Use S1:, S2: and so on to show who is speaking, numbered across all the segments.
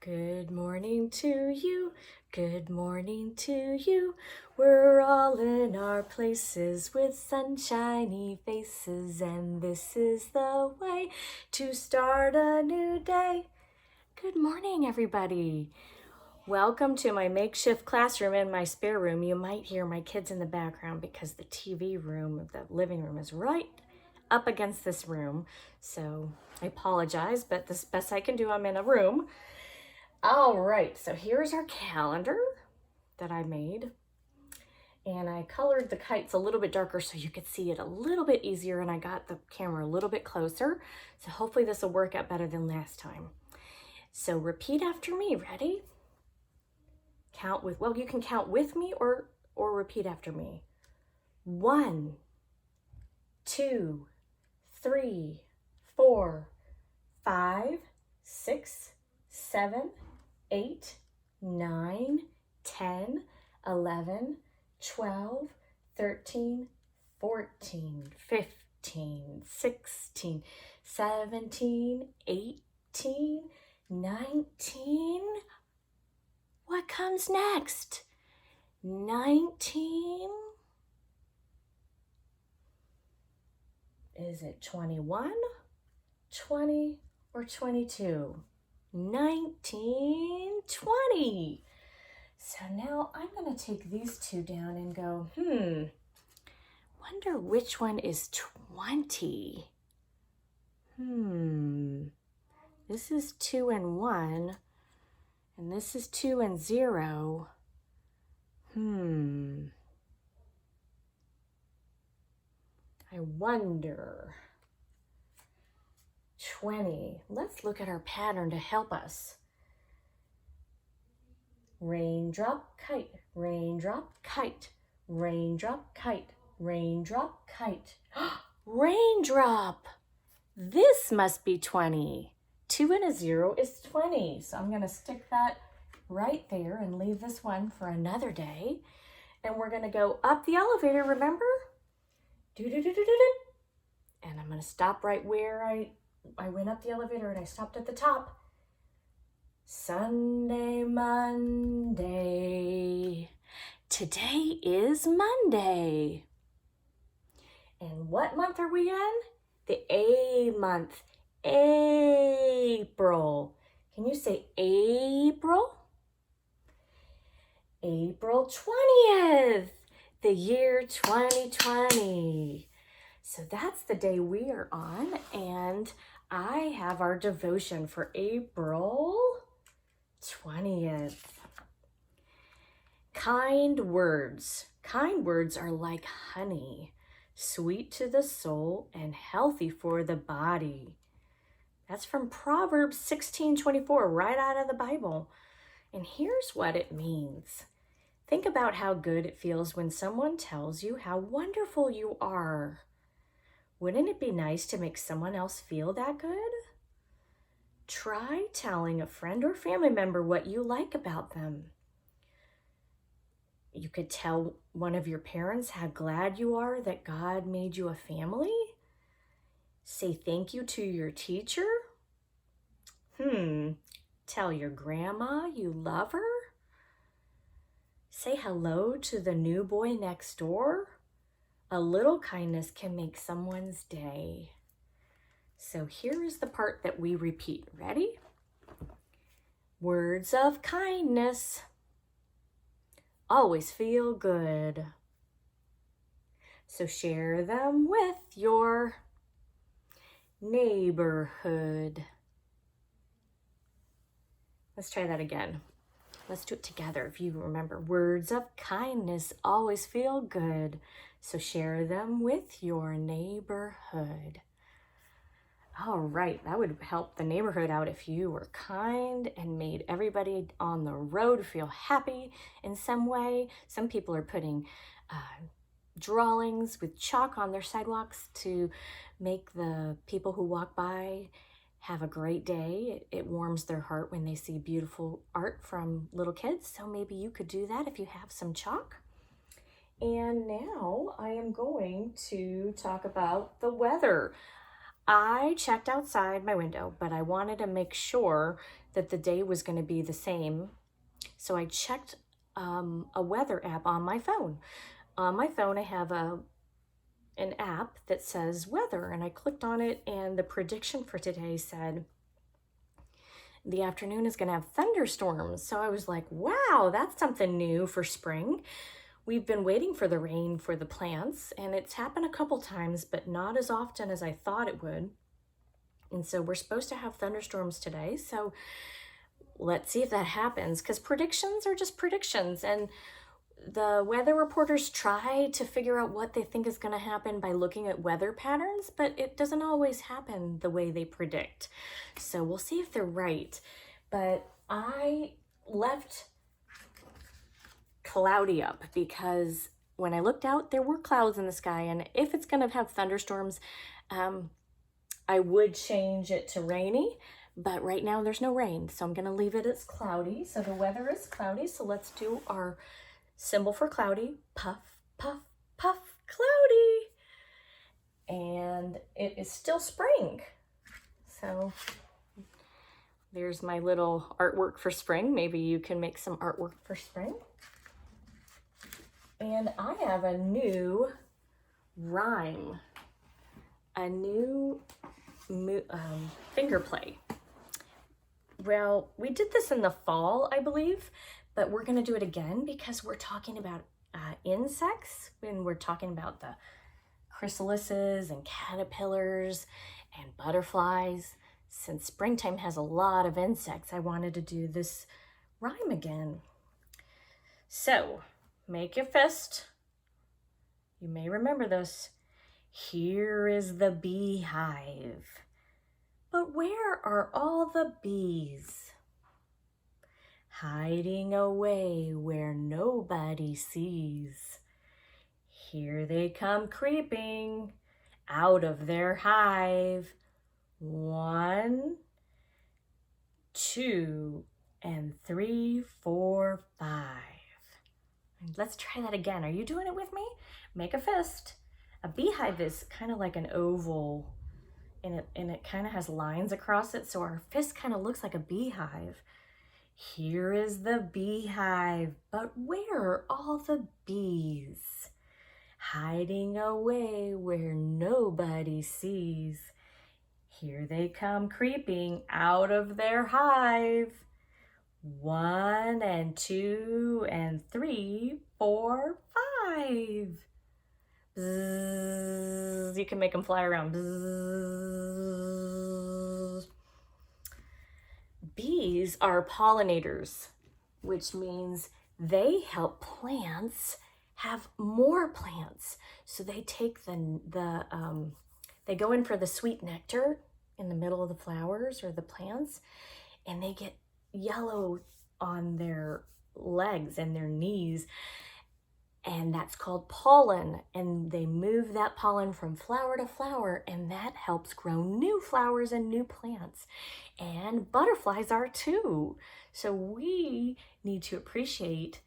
S1: Good morning to you, good morning to you. We're all in our places with sunshiny faces, and this is the way to start a new day. Good morning, everybody. Welcome to my makeshift classroom in my spare room. You might hear my kids in the background because the TV room, the living room, is right up against this room. So I apologize, but this best I can do. I'm in a room. All right, so here's our calendar that I made. And I colored the kites a little bit darker so you could see it a little bit easier, and I got the camera a little bit closer. So hopefully this will work out better than last time. So repeat after me, ready? Count with, well, you can count with me or repeat after me. 1, 2, 3, 4, 5, 6, 7, 8, 9, 10, 11, 12, 13, 14, 15, 16, 17, 18, 19. What comes next? 19. Is it 21, 20, or 22? 19, 20. So now I'm going to take these two down and go, wonder which one is 20. This is 2 and 1, and this is 2 and 0. I wonder. 20. Let's look at our pattern to help us. Raindrop, kite, raindrop, kite, raindrop, kite, raindrop, kite. Raindrop! This must be 20. 2 and a 0 is 20. So I'm going to stick that right there and leave this one for another day. And we're going to go up the elevator, remember? And I'm going to stop right where I went up the elevator, and I stopped at the top. Sunday, Monday. Today is Monday. And what month are we in? The A month, April. Can you say April? April 20th, the year 2020. So that's the day we are on, and I have our devotion for April 20th. Kind words. Kind words are like honey, sweet to the soul and healthy for the body. That's from Proverbs 16:24, right out of the Bible. And here's what it means. Think about how good it feels when someone tells you how wonderful you are. Wouldn't it be nice to make someone else feel that good? Try telling a friend or family member what you like about them. You could tell one of your parents how glad you are that God made you a family. Say thank you to your teacher. Tell your grandma you love her. Say hello to the new boy next door. A little kindness can make someone's day. So here is the part that we repeat. Ready? Words of kindness always feel good. So share them with your neighborhood. Let's try that again. Let's do it together. If you remember, words of kindness always feel good. So share them with your neighborhood. All right, that would help the neighborhood out if you were kind and made everybody on the road feel happy in some way. Some people are putting drawings with chalk on their sidewalks to make the people who walk by have a great day. It warms their heart when they see beautiful art from little kids. So maybe you could do that if you have some chalk. And now I am going to talk about the weather. I checked outside my window, but I wanted to make sure that the day was going to be the same. So I checked a weather app on my phone. On my phone, I have an app that says weather, and I clicked on it, and the prediction for today said the afternoon is going to have thunderstorms. So I was like, wow, that's something new for spring. We've been waiting for the rain for the plants, and it's happened a couple times, but not as often as I thought it would. And so we're supposed to have thunderstorms today. So let's see if that happens, because predictions are just predictions. And the weather reporters try to figure out what they think is going to happen by looking at weather patterns, but it doesn't always happen the way they predict. So we'll see if they're right. But I left cloudy up because when I looked out, there were clouds in the sky. And if it's going to have thunderstorms, I would change it to rainy. But right now there's no rain, so I'm going to leave it as cloudy. So the weather is cloudy. So let's do our symbol for cloudy. Puff, puff, puff, cloudy. And it is still spring. So there's my little artwork for spring. Maybe you can make some artwork for spring. And I have a new rhyme, a new finger play. Well, we did this in the fall, I believe, but we're going to do it again because we're talking about insects, and we're talking about the chrysalises and caterpillars and butterflies. Since springtime has a lot of insects, I wanted to do this rhyme again. So, make your fist. You may remember this. Here is the beehive. But where are all the bees? Hiding away where nobody sees. Here they come creeping out of their hive. 1, 2, and 3, 4, 5. Let's try that again. Are you doing it with me? Make a fist. A beehive is kind of like an oval, and it kind of has lines across it, so our fist kind of looks like a beehive. Here is the beehive, but where are all the bees? Hiding away where nobody sees. Here they come creeping out of their hive. 1 and 2 and 3, 4, 5. Bzzz. You can make them fly around. Bzzz. Bees are pollinators, which means they help plants have more plants. So they take they go in for the sweet nectar in the middle of the flowers or the plants, and they get yellow on their legs and their knees, and that's called pollen, and they move that pollen from flower to flower, and that helps grow new flowers and new plants. And butterflies are too. So we need to appreciate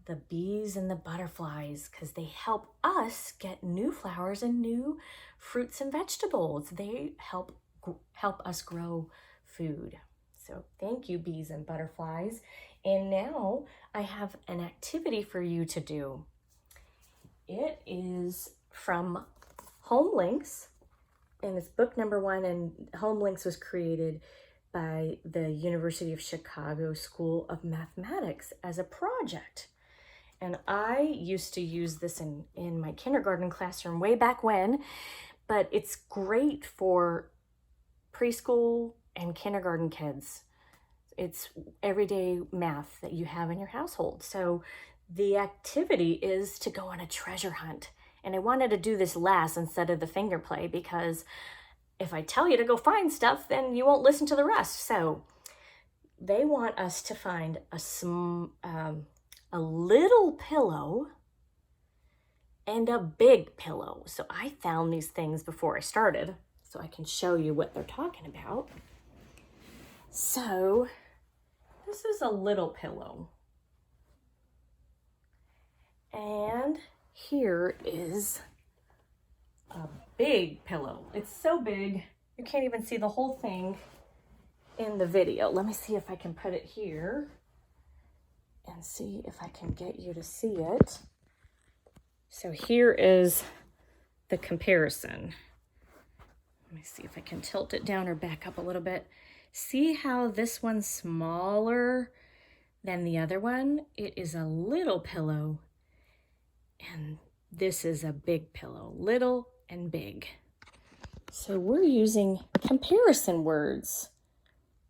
S1: the bees and the butterflies because they help us get new flowers and new fruits and vegetables. They help us grow food. So thank you, bees and butterflies. And now I have an activity for you to do. It is from Home Links, and it's book number 1, and Home Links was created by the University of Chicago School of Mathematics as a project. And I used to use this in my kindergarten classroom way back when, but it's great for preschool and kindergarten kids. It's everyday math that you have in your household. So the activity is to go on a treasure hunt. And I wanted to do this last instead of the finger play because if I tell you to go find stuff, then you won't listen to the rest. So they want us to find a little pillow and a big pillow. So I found these things before I started so I can show you what they're talking about. So this is a little pillow. And here is a big pillow. It's so big You can't even see the whole thing in the video. Let me see if I can put it here and see if I can get you to see it. So here is the comparison. Let me see if I can tilt it down or back up a little bit. See how this one's smaller than the other one? It is a little pillow, and this is a big pillow, little and big. So we're using comparison words.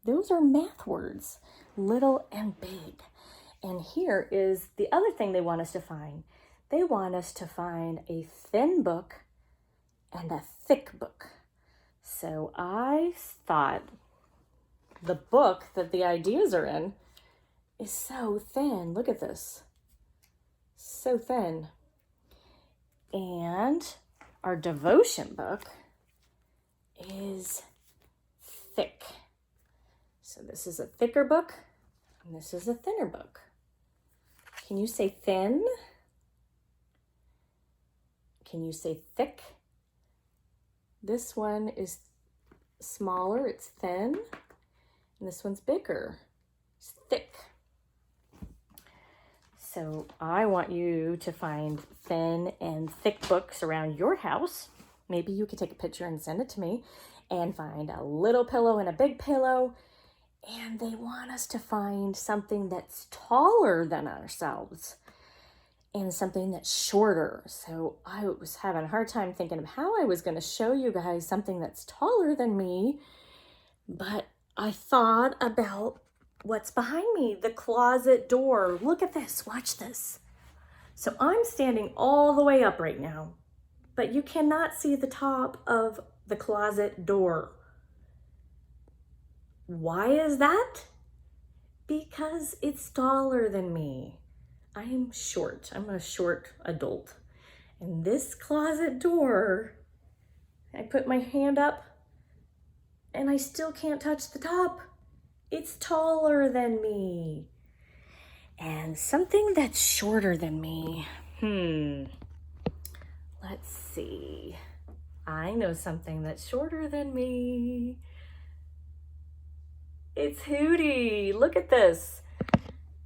S1: Those are math words, little and big. And here is the other thing they want us to find. They want us to find a thin book and a thick book. So I thought the book that the ideas are in is so thin. Look at this. So thin. And our devotion book is thick. So this is a thicker book and this is a thinner book. Can you say thin? Can you say thick? This one is smaller, it's thin, and this one's bigger, it's thick. So I want you to find thin and thick books around your house. Maybe you could take a picture and send it to me, and find a little pillow and a big pillow. And they want us to find something that's taller than ourselves and something that's shorter. So I was having a hard time thinking of how I was going to show you guys something that's taller than me, but I thought about what's behind me, the closet door. Look at this, watch this. So I'm standing all the way up right now, but you cannot see the top of the closet door. Why is that? Because it's taller than me. I am short. I'm a short adult. And this closet door, I put my hand up and I still can't touch the top. It's taller than me. And something that's shorter than me. Let's see. I know something that's shorter than me. It's Hootie. Look at this.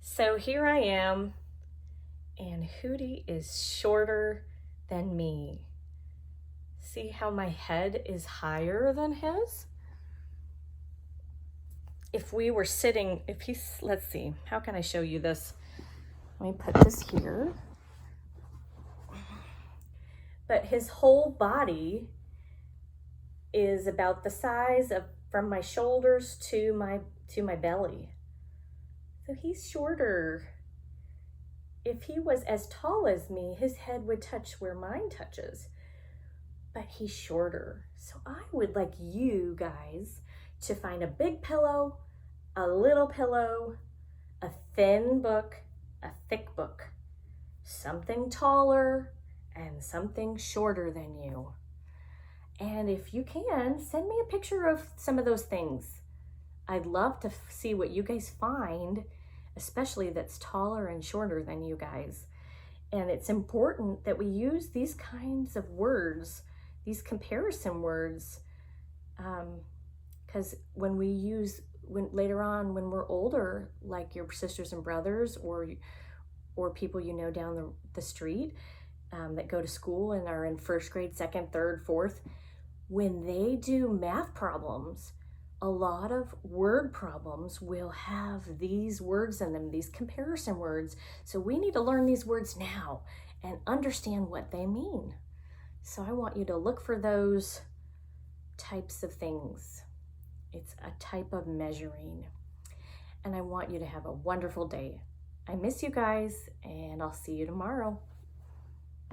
S1: So here I am, and Hootie is shorter than me. See how my head is higher than his? If we were sitting, let's see, how can I show you this? Let me put this here. But his whole body is about the size of from my shoulders to my belly. So he's shorter. If he was as tall as me, his head would touch where mine touches, but he's shorter. So I would like you guys to find a big pillow, a little pillow, a thin book, a thick book, something taller and something shorter than you. And if you can, send me a picture of some of those things. I'd love to see what you guys find, especially that's taller and shorter than you guys. And it's important that we use these kinds of words, these comparison words, because when later on, when we're older, like your sisters and brothers or people you know down the street that go to school and are in first grade, second, third, fourth, when they do math problems, a lot of word problems will have these words in them, these comparison words. So we need to learn these words now and understand what they mean. So I want you to look for those types of things. It's a type of measuring. And I want you to have a wonderful day. I miss you guys, and I'll see you tomorrow.